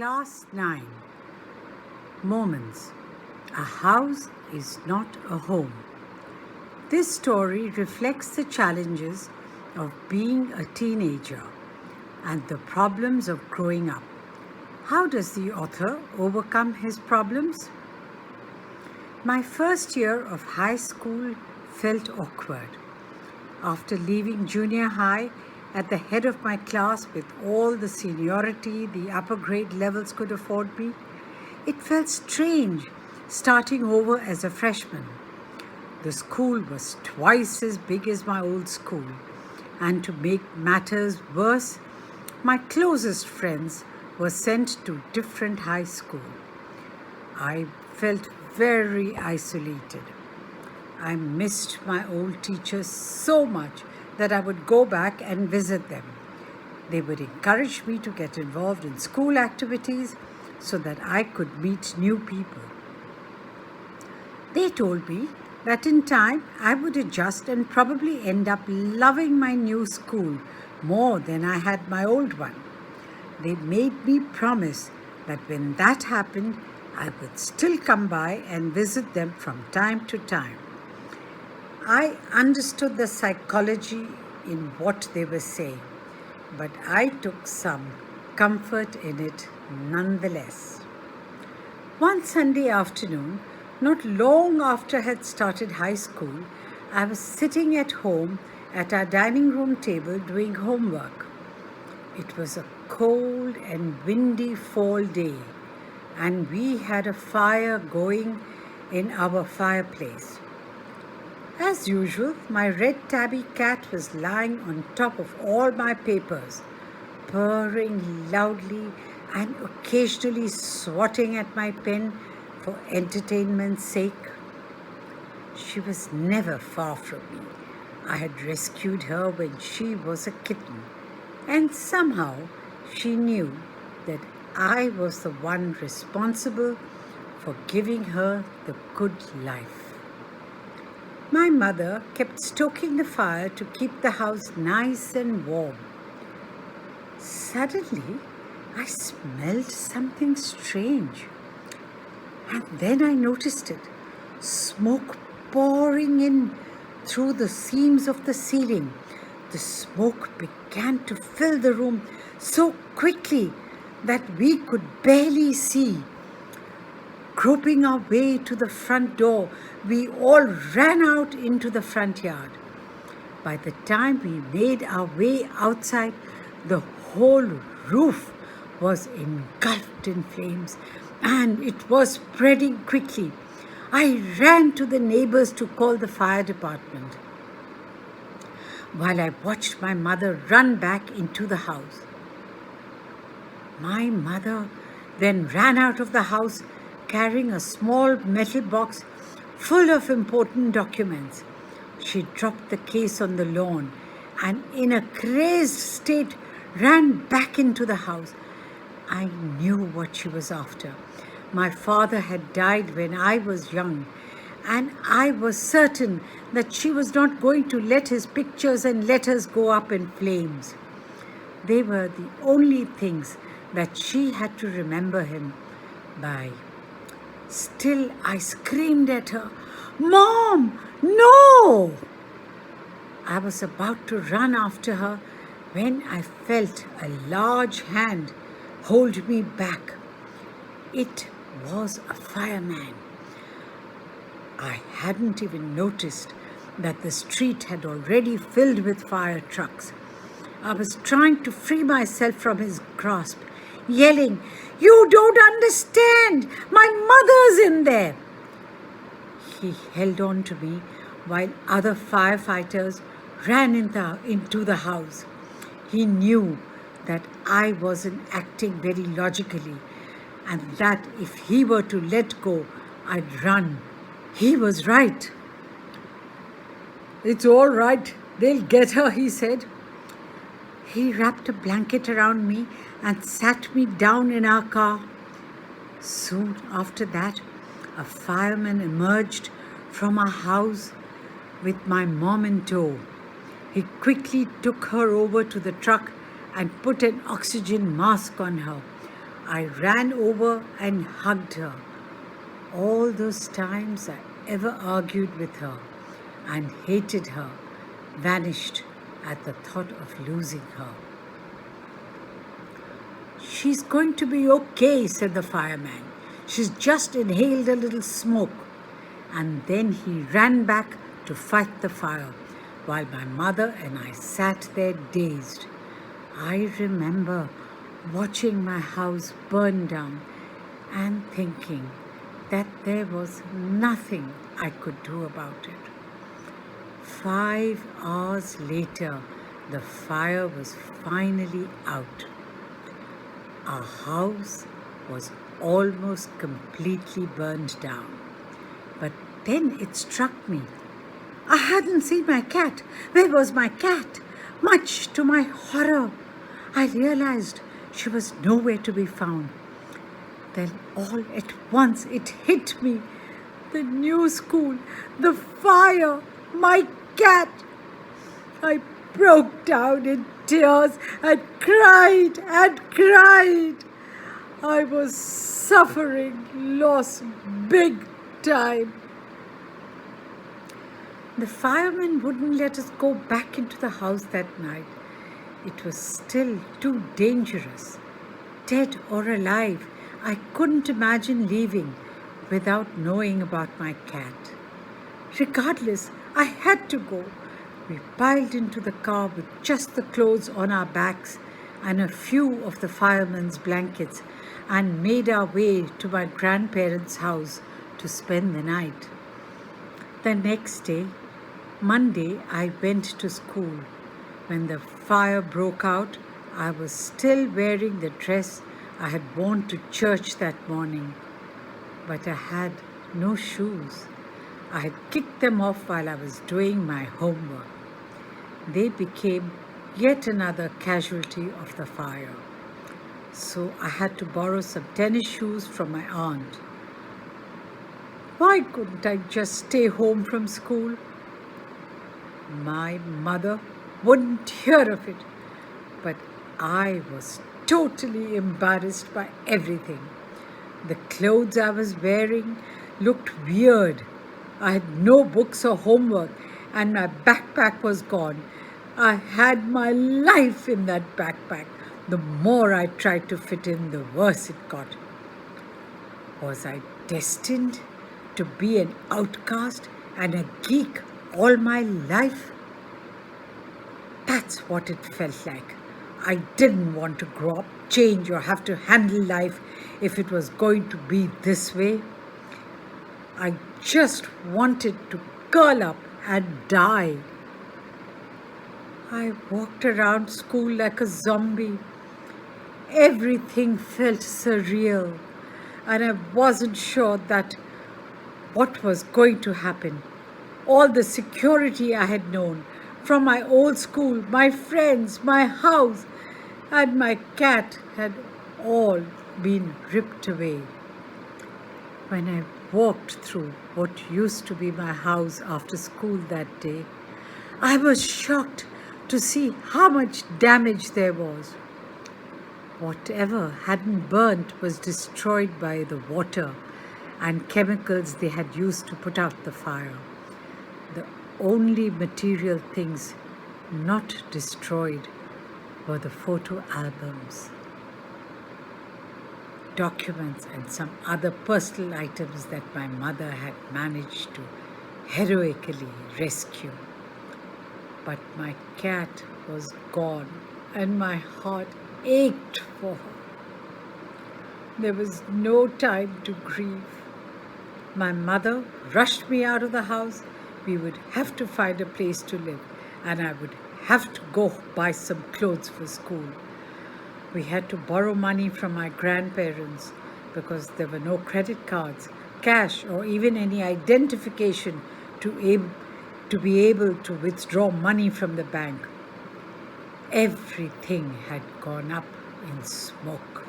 Class 9. Moments. A house is not a home. This story reflects the challenges of being a teenager and the problems of growing up. How does the author overcome his problems? My first year of high school felt awkward. After leaving junior high at the head of my class with all the seniority the upper grade levels could afford me, it felt strange starting over as a freshman. The school was twice as big as my old school, and to make matters worse, my closest friends were sent to different high school. I felt very isolated. I missed my old teachers so much that I would go back and visit them. They would encourage me to get involved in school activities so that I could meet new people. They told me that in time I would adjust and probably end up loving my new school more than I had my old one. They made me promise that when that happened, I would still come by and visit them from time to time. I understood the psychology in what they were saying, but I took some comfort in it nonetheless. One Sunday afternoon, not long after I had started high school, I was sitting at home at our dining room table doing homework. It was a cold and windy fall day, and we had a fire going in our fireplace. As usual, my red tabby cat was lying on top of all my papers, purring loudly and occasionally swatting at my pen for entertainment's sake. She was never far from me. I had rescued her when she was a kitten, and somehow she knew that I was the one responsible for giving her the good life. My mother kept stoking the fire to keep the house nice and warm. Suddenly, I smelled something strange. And then I noticed it, smoke pouring in through the seams of the ceiling. The smoke began to fill the room so quickly that we could barely see. Groping our way to the front door, we all ran out into the front yard. By the time we made our way outside, the whole roof was engulfed in flames, and it was spreading quickly. I ran to the neighbors to call the fire department, while I watched my mother run back into the house. My mother then ran out of the house carrying a small metal box full of important documents. She dropped the case on the lawn and, in a crazed state, ran back into the house. I knew what she was after. My father had died when I was young, and I was certain that she was not going to let his pictures and letters go up in flames. They were the only things that she had to remember him by. Still, I screamed at her, "Mom, no!" I was about to run after her when I felt a large hand hold me back. It was a fireman. I hadn't even noticed that the street had already filled with fire trucks. I was trying to free myself from his grasp, yelling, "You don't understand! My mother's in there!" He held on to me while other firefighters ran into the house. He knew that I wasn't acting very logically, and that if he were to let go, I'd run. He was right. "It's all right. They'll get her," he said. He wrapped a blanket around me and sat me down in our car. Soon after that, a fireman emerged from our house with my mom in tow. He quickly took her over to the truck and put an oxygen mask on her. I ran over and hugged her. All those times I ever argued with her and hated her vanished at the thought of losing her. "She's going to be okay," said the fireman. "She's just inhaled a little smoke." And then he ran back to fight the fire, while my mother and I sat there dazed. I remember watching my house burn down and thinking that there was nothing I could do about it. 5 hours later, the fire was finally out. Our house was almost completely burned down. But then it struck me. I hadn't seen my cat. Where was my cat? Much to my horror, I realized she was nowhere to be found. Then all at once it hit me. The new school, the fire, my cat. I broke down in tears and cried and cried. I was suffering loss big time. The fireman wouldn't let us go back into the house that night. It was still too dangerous. Dead or alive, I couldn't imagine leaving without knowing about my cat. Regardless, I had to go. We piled into the car with just the clothes on our backs and a few of the fireman's blankets and made our way to my grandparents' house to spend the night. The next day, Monday, I went to school. When the fire broke out, I was still wearing the dress I had worn to church that morning, but I had no shoes. I had kicked them off while I was doing my homework. They became yet another casualty of the fire. So I had to borrow some tennis shoes from my aunt. Why couldn't I just stay home from school? My mother wouldn't hear of it, but I was totally embarrassed by everything. The clothes I was wearing looked weird. I had no books or homework, and my backpack was gone. I had my life in that backpack. The more I tried to fit in, the worse it got. Was I destined to be an outcast and a geek all my life? That's what it felt like. I didn't want to grow up, change, or have to handle life if it was going to be this way. I just wanted to curl up and die. I walked around school like a zombie. Everything felt surreal, and I wasn't sure that what was going to happen. All the security I had known from my old school, my friends, my house, and my cat had all been ripped away. When I walked through what used to be my house after school that day, I was shocked to see how much damage there was. Whatever hadn't burnt was destroyed by the water and chemicals they had used to put out the fire. The only material things not destroyed were the photo albums, documents, and some other personal items that my mother had managed to heroically rescue. But my cat was gone, and my heart ached for her. There was no time to grieve. My mother rushed me out of the house. We would have to find a place to live, and I would have to go buy some clothes for school. We had to borrow money from my grandparents because there were no credit cards, cash, or even any identification to be able to withdraw money from the bank. Everything had gone up in smoke.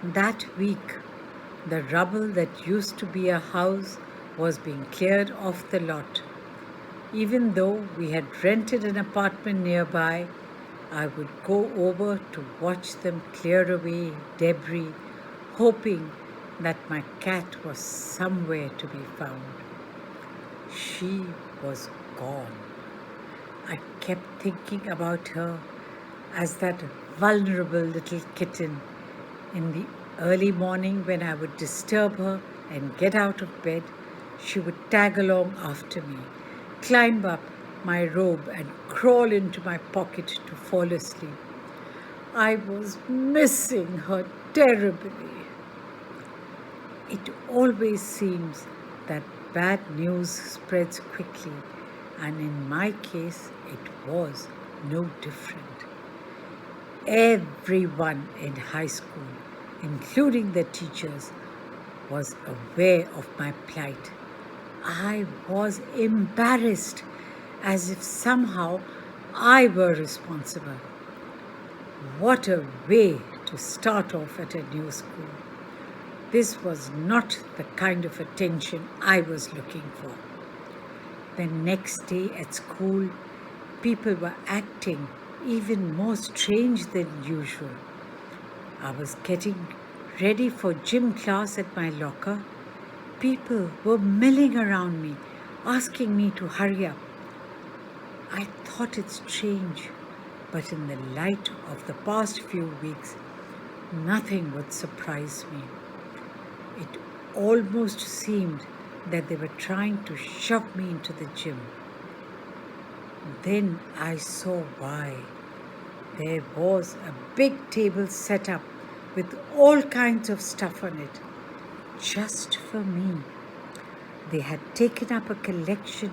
That week, the rubble that used to be a house was being cleared off the lot. Even though we had rented an apartment nearby, I would go over to watch them clear away debris, hoping that my cat was somewhere to be found. She was gone. I kept thinking about her as that vulnerable little kitten. In the early morning, when I would disturb her and get out of bed, she would tag along after me, climb up my robe and crawl into my pocket to fall asleep. I was missing her terribly. It always seems that bad news spreads quickly, and in my case, it was no different. Everyone in high school, including the teachers, was aware of my plight. I was embarrassed, as if somehow I were responsible. What a way to start off at a new school. This was not the kind of attention I was looking for. The next day at school, people were acting even more strange than usual. I was getting ready for gym class at my locker. People were milling around me, asking me to hurry up. I thought it strange, but in the light of the past few weeks, nothing would surprise me. It almost seemed that they were trying to shove me into the gym. Then I saw why. There was a big table set up with all kinds of stuff on it, just for me. They had taken up a collection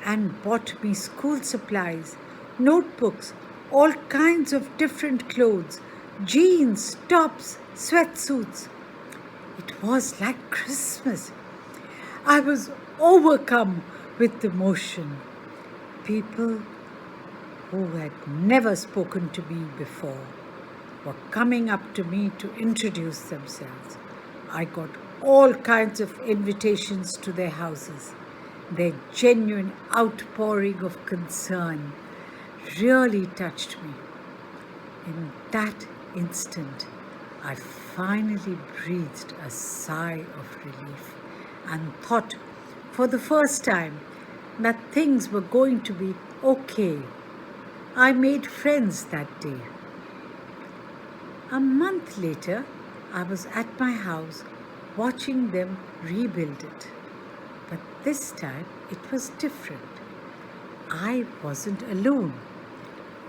and bought me school supplies, notebooks, all kinds of different clothes, jeans, tops, sweatsuits. It was like Christmas. I was overcome with emotion. People who had never spoken to me before were coming up to me to introduce themselves. I got all kinds of invitations to their houses. Their genuine outpouring of concern really touched me. In that instant, I finally breathed a sigh of relief and thought for the first time that things were going to be okay. I made friends that day. A month later, I was at my house watching them rebuild it. But this time it was different. I wasn't alone.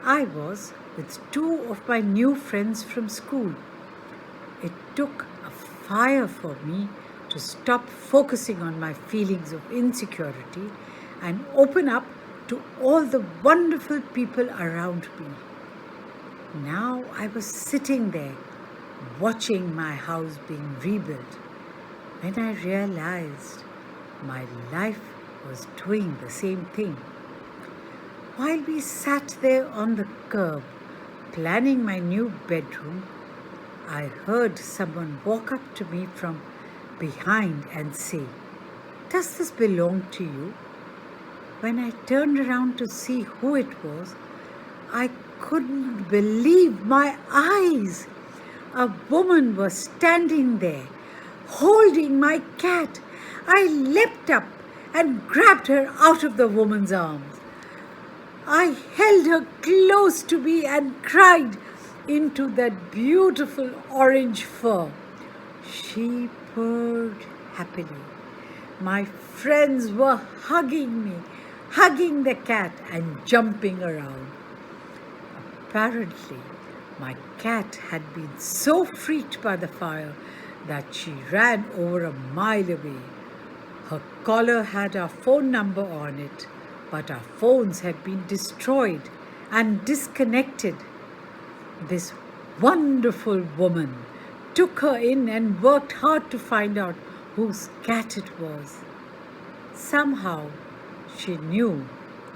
I was with two of my new friends from school. It took a fire for me to stop focusing on my feelings of insecurity and open up to all the wonderful people around me. Now I was sitting there watching my house being rebuilt when I realized my life was doing the same thing. While we sat there on the curb planning my new bedroom, I heard someone walk up to me from behind and say, "Does this belong to you?" When I turned around to see who it was, I couldn't believe my eyes. A woman was standing there, holding my cat. I leapt up and grabbed her out of the woman's arms. I held her close to me and cried into that beautiful orange fur. She purred happily. My friends were hugging me, hugging the cat and jumping around. Apparently, my cat had been so freaked by the fire that she ran over a mile away. Her collar had our phone number on it, but our phones had been destroyed and disconnected. This wonderful woman took her in and worked hard to find out whose cat it was. Somehow, she knew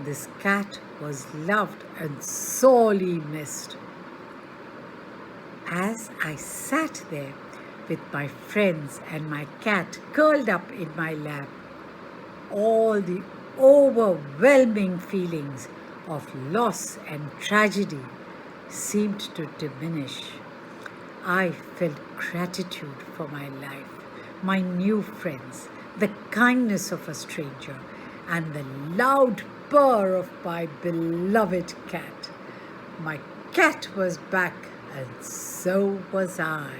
this cat was loved and sorely missed. As I sat there with my friends and my cat curled up in my lap, all the overwhelming feelings of loss and tragedy seemed to diminish. I felt gratitude for my life, my new friends, the kindness of a stranger, and the loud purr of my beloved cat. My cat was back, and so was I.